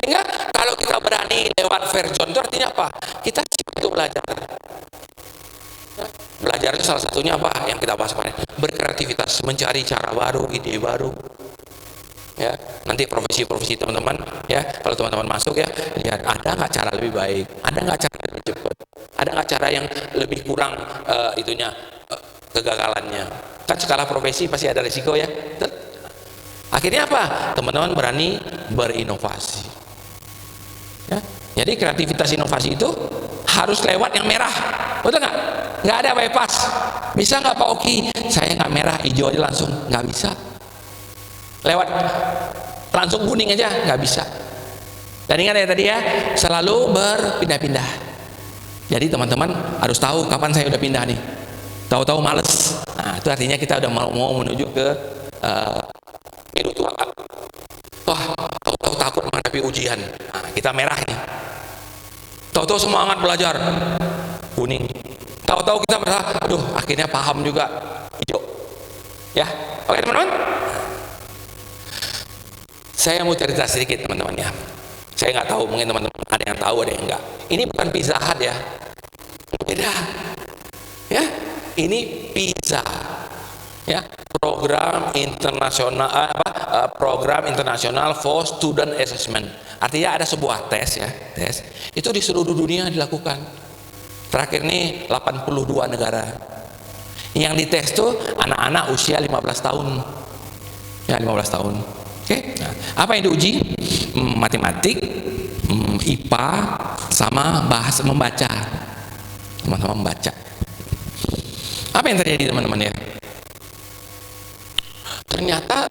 Sehingga kalau kita berani lewat Fairjohn itu artinya apa? Kita siap untuk belajar. Belajar itu salah satunya apa? Yang kita bahas kemarin, berkreativitas, mencari cara baru, ide baru. Ya, nanti profesi-profesi teman-teman, ya, kalau teman-teman masuk ya, lihat ada nggak cara lebih baik, ada nggak cara lebih cepat, ada nggak cara yang lebih kurang kegagalannya. Kan skala profesi pasti ada risiko ya. Akhirnya apa? Teman-teman berani berinovasi. Ya, jadi kreativitas inovasi itu harus lewat yang merah, betul nggak? Nggak ada bypass. Bisa nggak Pak Oki? Saya nggak merah, hijau aja langsung, nggak bisa. Lewat langsung kuning aja nggak bisa. Dan ingat ya tadi ya, selalu berpindah-pindah. Jadi teman-teman harus tahu kapan saya udah pindah nih. Tahu-tahu males. Nah, itu artinya kita udah mau menuju ke miru tua. Wah, tahu-tahu takut menghadapi ujian. Nah, kita merah nih. Tahu-tahu semangat belajar, kuning. Tahu-tahu kita merasa, aduh, akhirnya paham juga, hijau. Ya, oke teman-teman. Saya mau cerita sedikit teman-teman ya. Saya nggak tahu, mungkin teman-teman ada yang tahu, ada yang enggak. Ini bukan Pizza Hut ya, beda. Ya, ini PISA, ya, program internasional for student assessment. Artinya ada sebuah tes ya, tes itu di seluruh dunia dilakukan. Terakhir ini 82 negara. Yang dites tuh anak-anak usia 15 tahun. Ya, 15 tahun. Oke, nah, apa yang diuji? Matematik, IPA, sama bahasa membaca. Teman-teman membaca. Apa yang terjadi teman-teman ya? Ternyata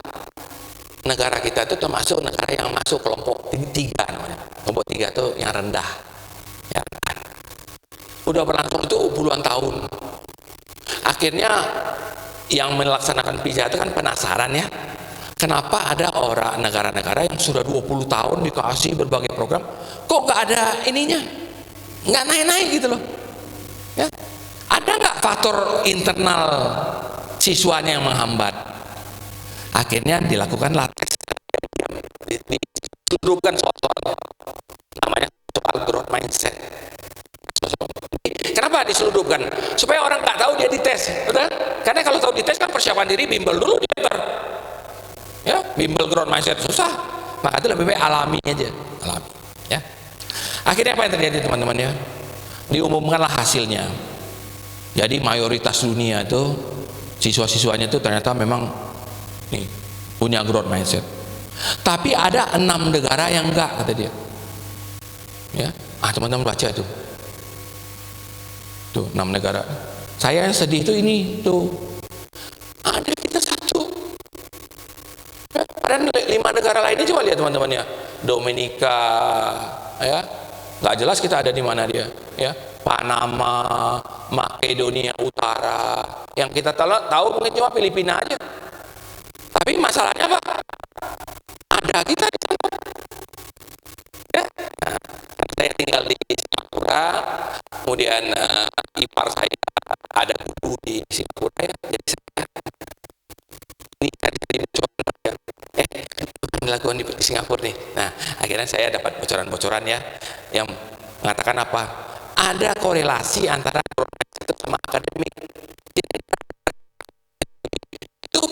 negara kita itu termasuk negara yang masuk kelompok 3 namanya. Kelompok 3 itu yang rendah. Ya. Udah berlangsung itu puluhan tahun. Akhirnya yang melaksanakan PISA itu kan penasaran ya. Kenapa ada orang negara-negara yang sudah 20 tahun dikasih berbagai program, kok nggak ada ininya, nggak naik-naik gitu loh. Ya. Ada nggak faktor internal siswanya yang menghambat? Akhirnya dilakukanlah tes, diseludupkan soal-soal namanya soal growth mindset. Kenapa diseludupkan? Supaya orang nggak tahu dia dites, betul? Karena kalau tahu dites kan persiapan diri, bimbel dulu diantar. Ya, bimbel growth mindset susah, maka itu lebih baik alami aja, alami. Ya. Akhirnya apa yang terjadi teman-teman ya? Diumumkanlah hasilnya. Jadi mayoritas dunia itu siswa-siswanya itu ternyata memang nih punya growth mindset. Tapi ada 6 negara yang enggak, kata dia. Ya, teman-teman baca itu. Tuh 6 negara. Saya yang sedih itu ini tuh. Ada kita satu. Padahal 5 negara lainnya coba lihat teman-teman ya. Dominika, ya, nggak jelas kita ada di mana dia, ya. Panama, Makedonia Utara, yang kita tahu mungkin cuma Filipina aja. Tapi masalahnya apa? Ada kita di sana. Ya. Nah, saya tinggal di Singapura, kemudian ipar saya ada guru di Singapura ya. Jadi saya ini jadi dilakukan di Singapura nih. Nah, akhirnya saya dapat bocoran-bocoran ya yang mengatakan apa? Ada korelasi antara itu sama akademik. Itu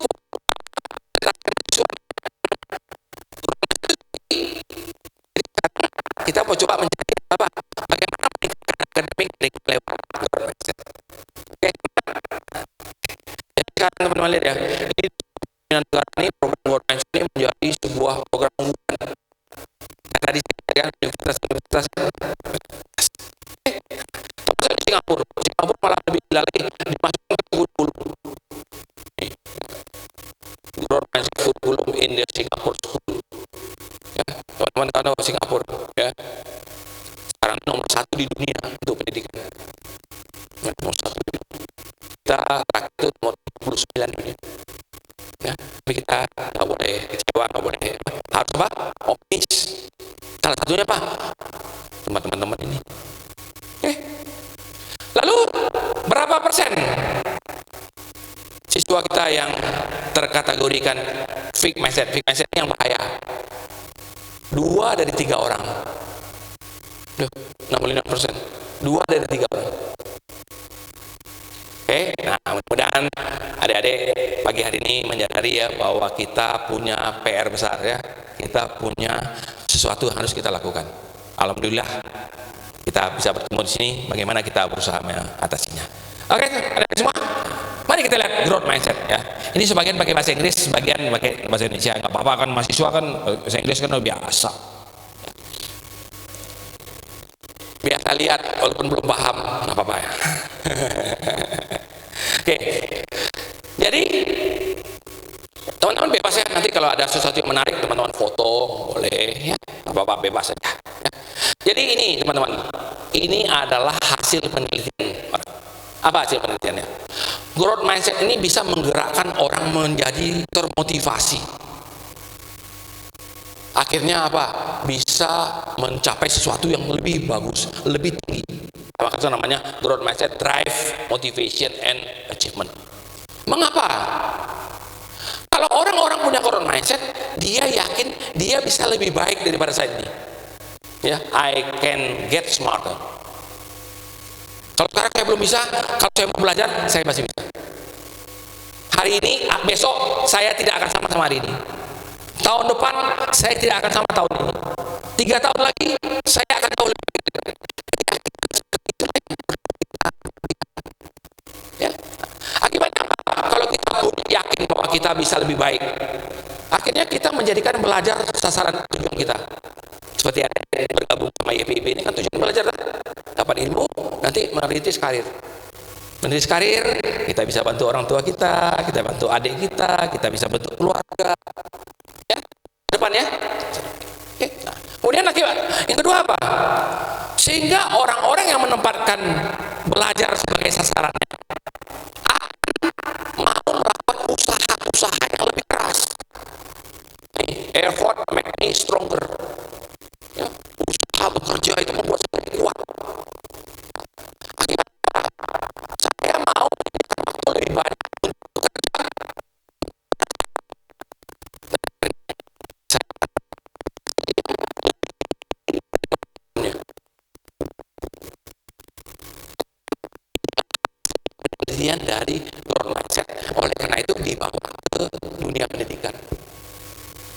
kita mau coba mencari apa? Bagaimana meningkatkan akademik lewat mindset. Oke. Jadi sekarang teman-teman lihat ya, di negara ini program growth mindset ini menjadi sebuah program unggulan. Nah, tadi saya katakan universitas di Singapura malah lebih gila lagi, dimasukkan ke kurikulum. Growth mindset kurikulum in the Singapore school. Ya, teman-teman tahu Singapura ya. Sekarang nomor 1 di dunia untuk pendidikan. Nomor 1 di dunia. Kita terakhir itu nomor 29 dunia. Ya, tapi kita nggak boleh kecewa, nggak boleh harus apa? Optimis. Salah satunya apa? Teman-teman ini. Lalu berapa persen siswa kita yang terkategorikan fixed mindset? Fixed mindset ini yang bahaya. 2 dari 3 orang. Duh, 65%. 2 dari 3 orang. Oke, nah mudah-mudahan adik-adik pagi hari ini menyadari ya bahwa kita punya PR besar ya. Kita punya sesuatu yang harus kita lakukan. Alhamdulillah kita bisa bertemu di sini. Bagaimana kita berusaha mengatasinya? Oke, adik-adik semua, mari kita lihat growth mindset ya. Ini sebagian pakai bahasa Inggris, sebagian pakai bahasa Indonesia. Nggak apa-apa kan, mahasiswa kan bahasa Inggris kan udah biasa. Biasa lihat walaupun belum paham, nggak apa-apa ya. Oke, jadi teman-teman bebas ya, nanti kalau ada sesuatu yang menarik teman-teman foto boleh ya, apa-apa bebas saja ya. Jadi ini teman-teman, ini adalah hasil penelitian. Apa hasil penelitiannya? Growth mindset ini bisa menggerakkan orang menjadi termotivasi. Akhirnya apa? Bisa mencapai sesuatu yang lebih bagus, lebih tinggi. Maka itu namanya growth mindset, drive, motivation, and achievement. Mengapa? Kalau orang-orang punya growth mindset, dia yakin dia bisa lebih baik daripada saya ini. Ya, I can get smarter. Kalau sekarang saya belum bisa, kalau saya mau belajar, saya masih bisa. Hari ini, besok saya tidak akan sama hari ini. Tahun depan saya tidak akan sama tahun ini. 3 tahun lagi saya akan tahu lebih. Ya. Akibatnya kalau kita yakin bahwa kita bisa lebih baik, akhirnya kita menjadikan belajar sasaran tujuan kita. Seperti ada yang bergabung sama YPIB ini kan tujuan belajar, dapat ilmu, nanti merintis karir. Merintis karir, kita bisa bantu orang tua kita bantu adik kita bisa bantu keluarga. Ya, depan ya. Oke. Nah, kemudian akibat yang kedua apa? Sehingga orang-orang yang menempatkan belajar sebagai sasarannya akan mau melakukan usaha-usaha yang lebih keras. Effort make me stronger. Ya, usaha bekerja itu membuat saya lebih kuat. Akibatnya saya mau menyediakan waktu lebih banyak untuk bekerja. Penelitian dari growth mindset. Oleh karena itu dibawa ke dunia pendidikan.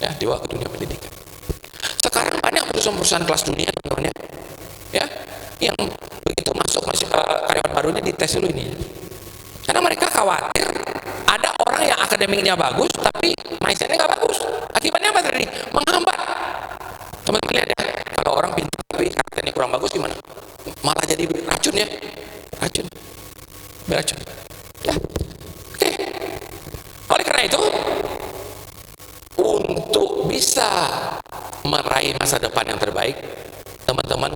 Ya, dibawa ke dunia pendidikan. Sekarang banyak perusahaan-perusahaan kelas dunia teman-teman ya, yang begitu masuk karyawan barunya dites dulu ini. Karena mereka khawatir ada orang yang akademiknya bagus tapi mindsetnya nggak bagus. Akibatnya apa tadi? Menghambat. Teman-teman lihat ya, kalau orang pintar tapi karakternya kurang bagus gimana? Malah jadi racun ya, beracun. Ya, oke. Oleh karena itu, untuk bisa meraih masa depan yang terbaik, teman-teman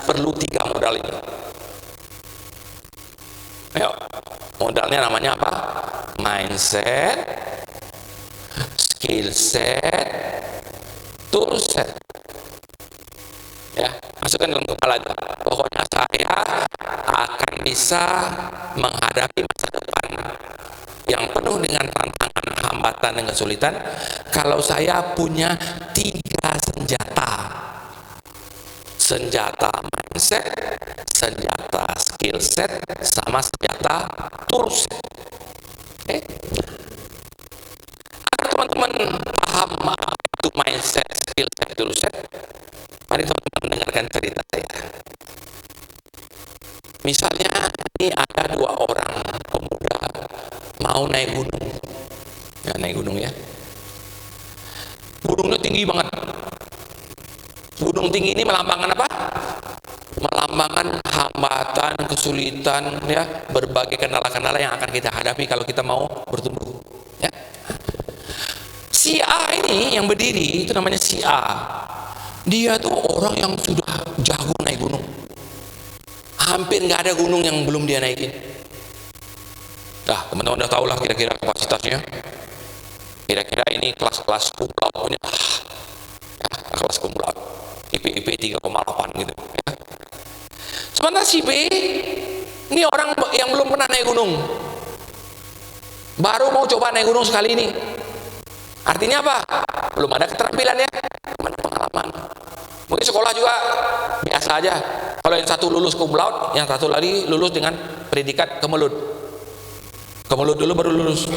perlu 3 modal ini. Ayo, modalnya namanya apa? Mindset, skill set, tool set. Ya, masukkan dalam kepala itu. Pokoknya saya akan bisa menghadapi masa depan yang penuh dengan tantangan, hambatan, dan kesulitan kalau saya punya 3 senjata. Senjata mindset, senjata skill set, sama senjata tools. Agar teman-teman paham itu mindset, skill set, tool set, mari teman-teman mendengarkan cerita saya. Misalnya ini ada 2 orang pemuda mau naik gunung. Ya, naik gunung ya. Gunungnya tinggi banget. Gunung tinggi ini melambangkan apa? Melambangkan hambatan, kesulitan, ya, berbagai kendala-kendala yang akan kita hadapi kalau kita mau bertumbuh. Ya. Si A ini yang berdiri itu namanya si A. Dia tuh orang yang sudah jago naik gunung. Hampir nggak ada gunung yang belum dia naikin. Nah, teman-teman udah tahu lah kira-kira kapasitasnya. Kira-kira ini kelas-kelas cum laude punya. Ya, kelas cum laude. IP 3,8 gitu. Ya. Sementara si B, ini orang yang belum pernah naik gunung. Baru mau coba naik gunung sekali ini. Artinya apa? belum ada keterampilan ya, belum ada pengalaman. Mungkin sekolah juga biasa aja. Kalau yang satu lulus cum laude, yang satu lagi lulus dengan predikat kemelut. Kemelut dulu baru lulus.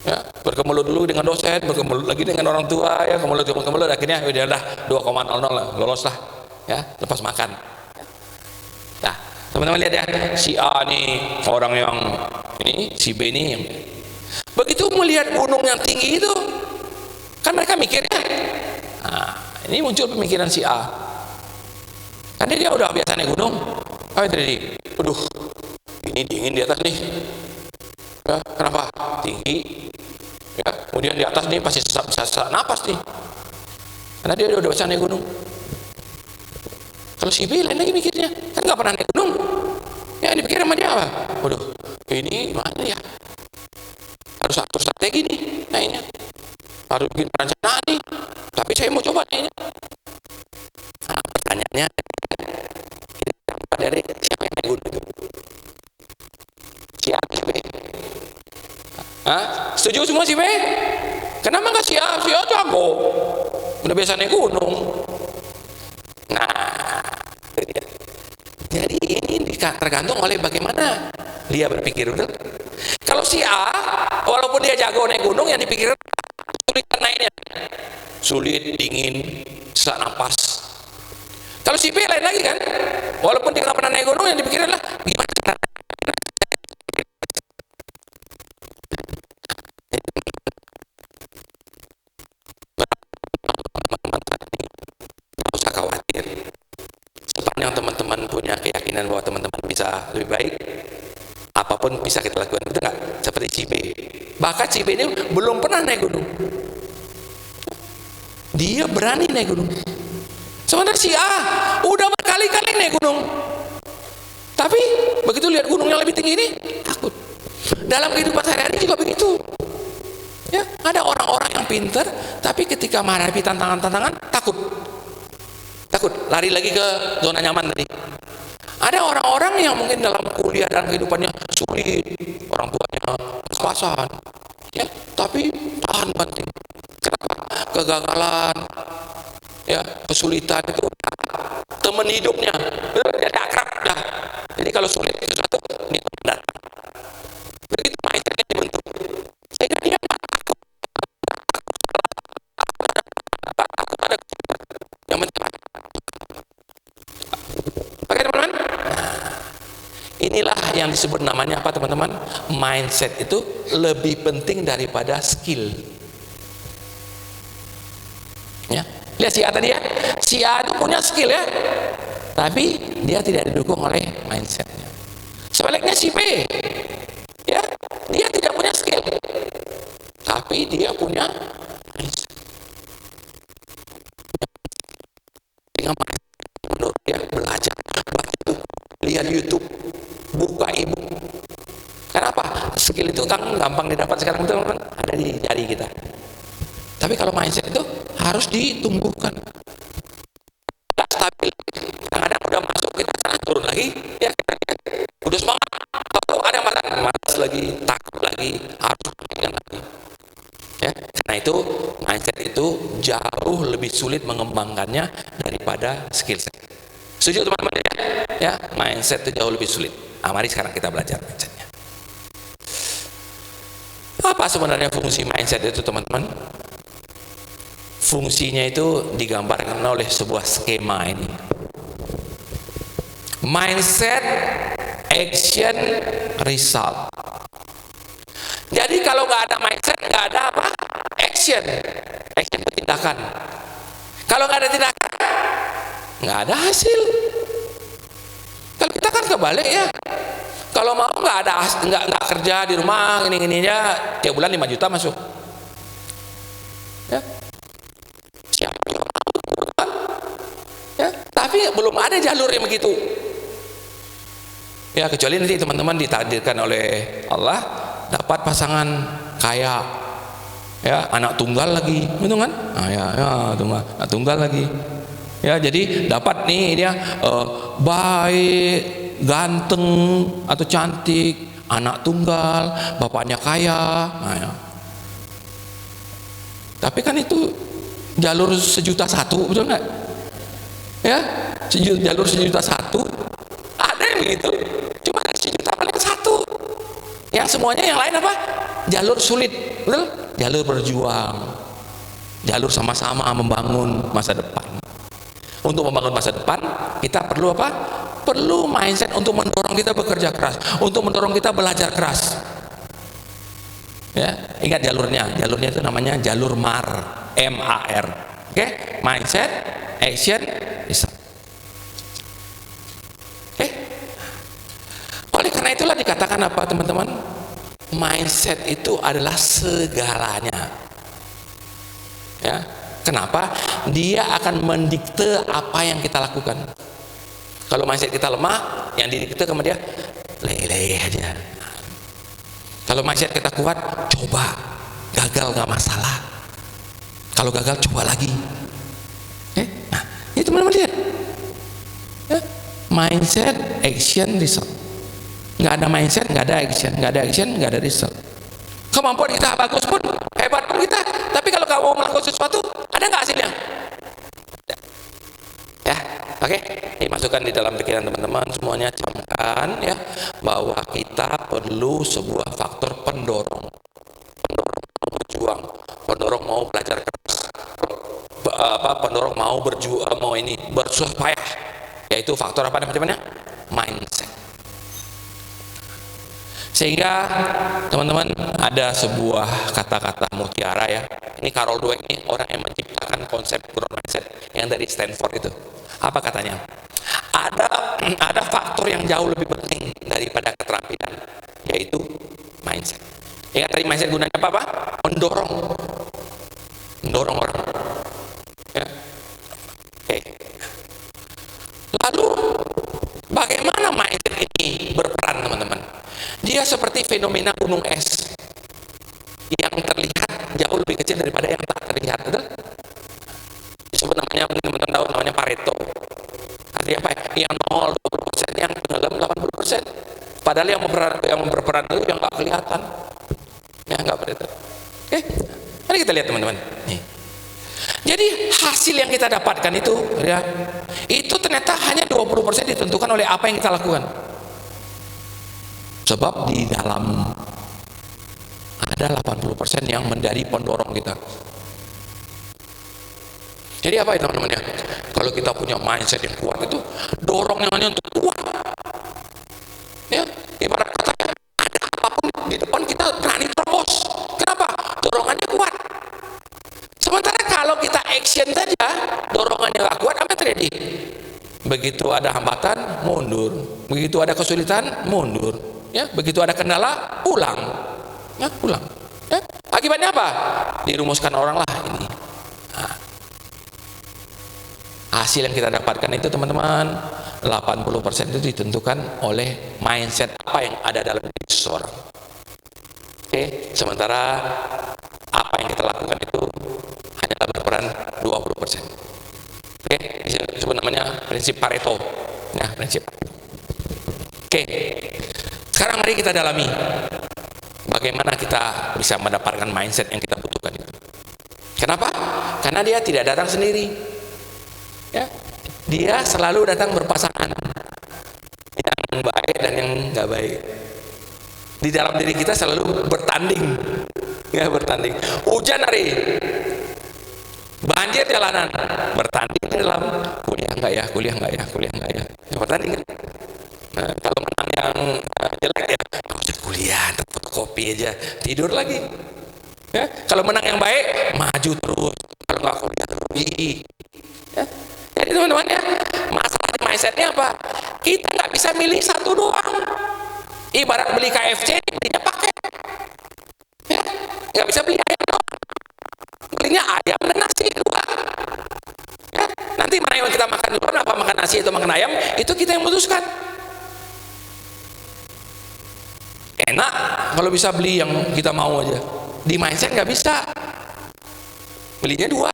Ya, berkemelut dulu dengan dosen, berkemelut lagi dengan orang tua, ya kemelut akhirnya udah 2,00 lah, lolos lah, ya lepas makan. Nah, teman-teman lihat ya, si A nih orang yang ini, si B ini yang begitu melihat gunung yang tinggi itu, kan mereka mikirnya, nah, ini muncul pemikiran si A, kan dia udah biasa naik gunung, jadi, aduh, ini dingin di atas nih, ya, kenapa? Tinggi, ya, kemudian di atas nih pasti sesak napas nih, karena dia udah biasa naik gunung. Kalau si B lain lagi mikirnya, kan nggak pernah naik gunung, ya dipikir sama dia apa? Waduh, ini gimana ya? Harus atur strategi nih, kayaknya harus bikin perencanaan nih. Tapi saya mau coba kayaknya. Nah, pertanyaannya, kita dari siapa yang naik gunung itu? Si A, si B. Hah? Setuju semua si B? Kenapa nggak si A? Si A jago, udah biasa naik gunung. Nah, jadi ini tergantung oleh bagaimana dia berpikir, betul? Kalau si A, walaupun dia jago naik gunung, yang dipikirkan sulit naiknya, sulit, dingin, sesak napas. Kalau si B lain lagi kan, walaupun dia nggak pernah naik gunung, yang dipikirkan lah gimana cara. Nggak usah khawatir, sepanjang teman-teman punya keyakinan bahwa teman-teman bisa lebih baik, apapun bisa kita lakukan, betul nggak? Seperti si B. Bahkan si B ini belum pernah naik gunung, dia berani naik gunung. Sementara si A udah berkali-kali naik gunung, tapi begitu lihat gunung yang lebih tinggi ini takut. Dalam kehidupan sehari-hari juga begitu. Ya, ada orang-orang yang pintar, tapi ketika menghadapi tantangan-tantangan takut, lari lagi ke zona nyaman tadi. Ada orang-orang yang mungkin dalam kuliah dan kehidupannya sulit, orang tuanya pas-pasan, ya, tapi tahan banting. Kenapa? Kegagalan, ya, kesulitan itu teman hidupnya, jadi akrab dah. Jadi kalau sulit sesuatu, ini teman datang. Begitu mindsetnya dibentuk, sehingga dia takut pada yang mencari. Oke teman-teman, inilah yang disebut namanya apa teman-teman? Mindset itu lebih penting daripada skill. Ya, lihat si A tadi ya, si A itu punya skill ya, tapi dia tidak didukung oleh mindsetnya. Sebaliknya si B, ya, dia tidak punya skill, tapi dia punya mindset. Dengan menurut dia belajar, baca, lihat YouTube, buka e-book. Kenapa? Skill itu kan gampang didapat sekarang teman-teman, ada di jari kita. Tapi kalau mindset itu harus ditumbuhkan. Tak stabil. Kadang-kadang udah masuk kita sana turun lagi, ya udah semangat. Kalau ada malas lagi, takut lagi, harus perhatikan lagi. Ya, karena itu mindset itu jauh lebih sulit mengembangkannya daripada skill set. Setuju teman-teman ya? Ya, mindset itu jauh lebih sulit. Nah, mari sekarang kita belajar mindsetnya. Apa sebenarnya fungsi mindset itu teman-teman? Fungsinya itu digambarkan oleh sebuah skema ini. Mindset, action, result. Jadi kalau nggak ada mindset, nggak ada apa? Action. Action itu tindakan. Kalau nggak ada tindakan, nggak ada hasil. Kalau kita kan kebalik ya. Kalau mau nggak kerja di rumah ini aja, tiap bulan 5 juta masuk. Ya. Siapa yang mau? Ya, tapi belum ada jalur yang begitu. Ya, kecuali nanti teman-teman ditakdirkan oleh Allah dapat pasangan kaya, ya, anak tunggal lagi, betul kan? Nah, ya, anak tunggal lagi. Ya, jadi dapat nih dia baik, ganteng atau cantik, anak tunggal, bapaknya kaya. Nah, ya. Tapi kan itu jalur 1.000.000, betul nggak? Ya, jalur 1.000.000 ada yang begitu. Cuma 1.000.000 paling satu. Yang semuanya yang lain apa? Jalur sulit, betul? Jalur berjuang, jalur sama-sama membangun masa depan. Untuk membangun masa depan, kita perlu apa? Perlu mindset untuk mendorong kita bekerja keras, untuk mendorong kita belajar keras. Ya, ingat jalurnya itu namanya jalur MAR, M-A-R. Oke, mindset, action, result. Oke. Oleh karena itulah dikatakan apa, teman-teman? Mindset itu adalah segalanya. Ya, kenapa? Dia akan mendikte apa yang kita lakukan. Kalau mindset kita lemah, yang didikte sama dia leleh aja. Kalau mindset kita kuat, coba, gagal nggak masalah. Kalau gagal, coba lagi. Nah, itu teman-teman lihat. Ya, mindset, action, result. Nggak ada mindset, nggak ada action, nggak ada action, nggak ada result. Kemampuan kita bagus pun, hebat pun kita, tapi kalau kamu mau melakukan sesuatu, ada nggak hasilnya? Ya, oke. Dimasukkan di dalam pikiran teman-teman semuanya, camkan ya, bahwa kita perlu sebuah faktor pendorong mau berjuang, pendorong mau belajar keras, pendorong mau berjuang, mau ini bersusah payah, yaitu faktor apa namanya? Mindset. Sehingga teman-teman, ada sebuah kata-kata mutiara ya. Ini Carol Dweck, ini orang yang menciptakan konsep growth mindset yang dari Stanford itu. Apa katanya? Ada faktor yang jauh lebih penting daripada keterampilan, yaitu mindset. Ingat tadi mindset gunanya apa? Mendorong orang. Ya. Oke. Lalu bagaimana mindset ini berperan, teman-teman? Dia seperti fenomena gunung es yang terlihat jauh lebih kecil daripada yang tak terlihat, betul? Disebut namanya, teman-teman tahu namanya Pareto. Artinya apa? Yang 0-20%, yang dalam 80%. Padahal yang berperan itu yang nggak kelihatan, ya nggak Pareto. Oke, mari kita lihat teman-teman. Nih. Jadi hasil yang kita dapatkan itu, ya, itu ternyata hanya 20% ditentukan oleh apa yang kita lakukan. Sebab di dalam ada 80% yang menjadi pendorong kita. Jadi apa itu teman-teman ya? Kalau kita punya mindset yang kuat itu, dorongnya hanya untuk kuat. Ya, ibarat kata ada apapun di depan kita berani terobos. Kenapa? Dorongannya kuat. Sementara kalau kita action saja, dorongannya nggak kuat, apa yang terjadi? Begitu ada hambatan, mundur. Begitu ada kesulitan, mundur. Ya, begitu ada kendala, pulang. Ya, pulang. Ya, akibatnya apa? Dirumuskan orang lah ini. Nah, hasil yang kita dapatkan itu teman-teman, 80% itu ditentukan oleh mindset apa yang ada dalam diri seseorang. Oke, sementara apa yang kita lakukan itu hanya berperan 20%. Oke, disebut namanya prinsip Pareto. Nah, prinsip Pareto. Oke. Sekarang mari kita dalami bagaimana kita bisa mendapatkan mindset yang kita butuhkan itu. Kenapa? Karena dia tidak datang sendiri. Ya, dia selalu datang berpasangan, yang baik dan yang nggak baik. Di dalam diri kita selalu bertanding, ya bertanding. Hujan hari, banjir jalanan, bertanding dalam kuliah nggak ya, ya bertanding. Nah, kalau menang yang jelek ya, usah kuliah, fotokopi aja, tidur lagi. Ya, kalau menang yang baik, maju terus. Kalau nggak kuliah terus. Ya. Jadi teman-teman ya, masalah mindsetnya apa? Kita nggak bisa milih satu doang. Ibarat beli KFC, belinya paket. Ya, nggak bisa beli ayam doang. Belinya ayam dan nasi dua. Ya, nanti mana yang kita makan duluan, apa makan nasi atau makan ayam, itu kita yang memutuskan. Enak kalau bisa beli yang kita mau aja. Di mindset nggak bisa, belinya dua.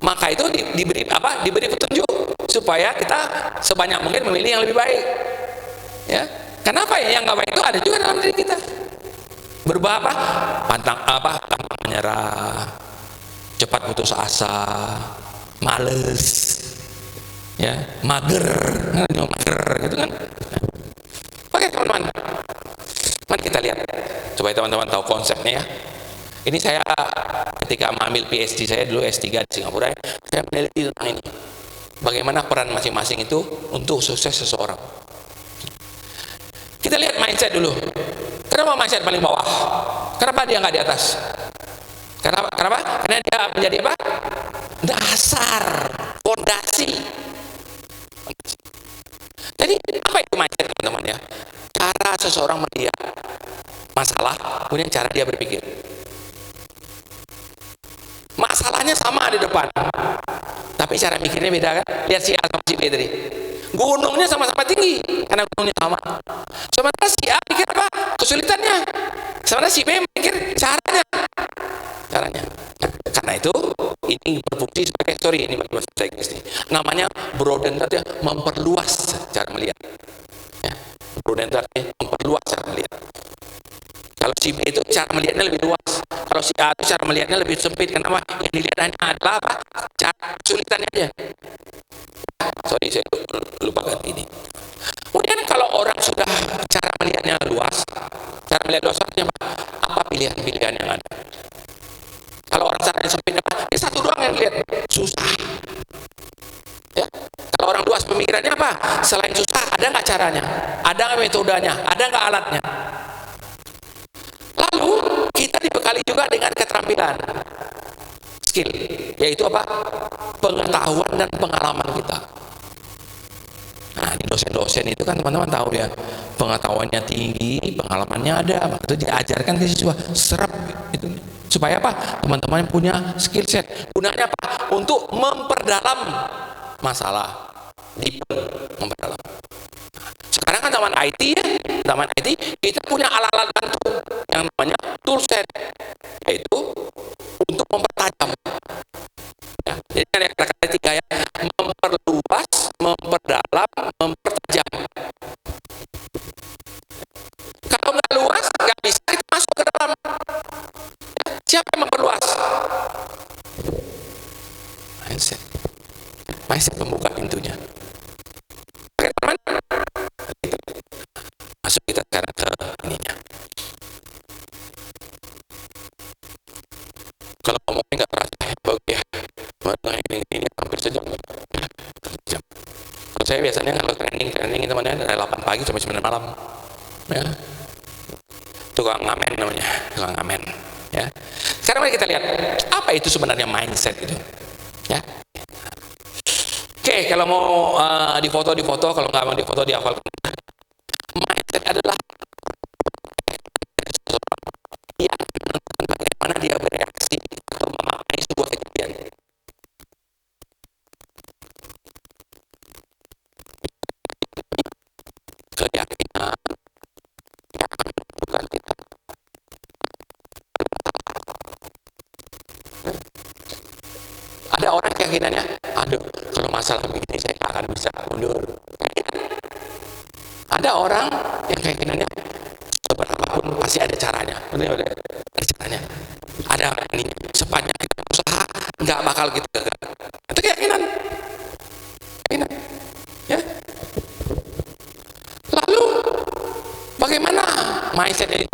Maka itu diberi apa? Diberi petunjuk supaya kita sebanyak mungkin memilih yang lebih baik. Ya, kenapa ya yang nggak baik itu ada juga dalam diri kita. Berubah apa? Pantang menyerah. cepat putus asa, males, ya, mager gitu kan. Oke teman-teman, mari kita lihat supaya teman-teman tahu konsepnya ya. Ini saya ketika mengambil PhD saya dulu S3 di Singapura, saya meneliti tentang ini. Bagaimana peran masing-masing itu untuk sukses seseorang. Kita lihat mindset dulu. Kenapa mindset paling bawah? Kenapa dia nggak di atas? Kenapa? Karena dia menjadi apa? Dasar, fondasi. Jadi apa itu mindset teman-teman ya? Cara seseorang melihat masalah, kemudian cara dia berpikir. Masalahnya sama di depan, tapi cara mikirnya beda kan? Lihat si A sama si B tadi. Gunungnya sama-sama tinggi karena gunungnya sama. Sementara si A mikir apa? Kesulitannya. Sementara si B mikir caranya. Nah, karena itu ini berfungsi sebagai ini bahasa Inggris ini. Namanya broaden, artinya memperluas cara melihat. Ya, broaden artinya memperluas cara melihat. Kalau si B itu cara melihatnya lebih luas. Kalau si A itu cara melihatnya lebih sempit. Kenapa? Yang dilihat hanya adalah apa? Cara kesulitannya aja. Sorry, saya lupa ganti ini. Kemudian kalau orang sudah cara melihatnya luas, cara melihat luas artinya apa pilihan-pilihan yang ada. Kalau orang cara sempit apa? Ya satu doang yang lihat, susah. Ya. Kalau orang luas pemikirannya apa? Selain susah, ada nggak caranya? Ada nggak metodenya? Ada nggak alatnya? Lalu kita dibekali juga dengan keterampilan, skill, yaitu apa? Pengetahuan dan pengalaman kita. Nah, di dosen-dosen itu kan teman-teman tahu ya, pengetahuannya tinggi, pengalamannya ada, maka itu diajarkan ke siswa, serap itu. Supaya apa? Teman-teman punya skill set. Gunanya apa? Untuk memperdalam masalah, memperdalam. Sekarang kan zaman IT ya, zaman IT kita punya alat-alat bantu yang namanya toolset, yaitu untuk mempertajam. Ya, jadi ada kata-kata tiga ya, memperluas, memperdalam, mempertajam. Kalau nggak luas, nggak bisa kita masuk ke dalam. Ya, siapa yang memperluas? Mindset membuka pintunya. Oke teman, masuk kita sekarang ke ininya. Kalau ngomongnya nggak terasa ya, ini hampir sejam. Kalau saya biasanya kalau training temannya dari 8 pagi sampai 9 malam. Ya. Tukang ngamen namanya, tukang ngamen. Ya. Sekarang mari kita lihat apa itu sebenarnya mindset itu. Ya. Oke, kalau mau difoto, kalau nggak mau difoto dihafal. Mindset adalah ya, bagaimana dia bereaksi atau memaknai sebuah kejadian. Keyakinan yang akan menentukan kita. Ada orang keyakinannya, aduh, kalau masalah begini saya nggak akan bisa mundur. Ada orang yang keyakinannya seberapapun pasti ada caranya. Ada caranya. Ada ini sepanjang kita usaha nggak bakal kita gagal. Itu keyakinan. Ya. Lalu bagaimana mindset ini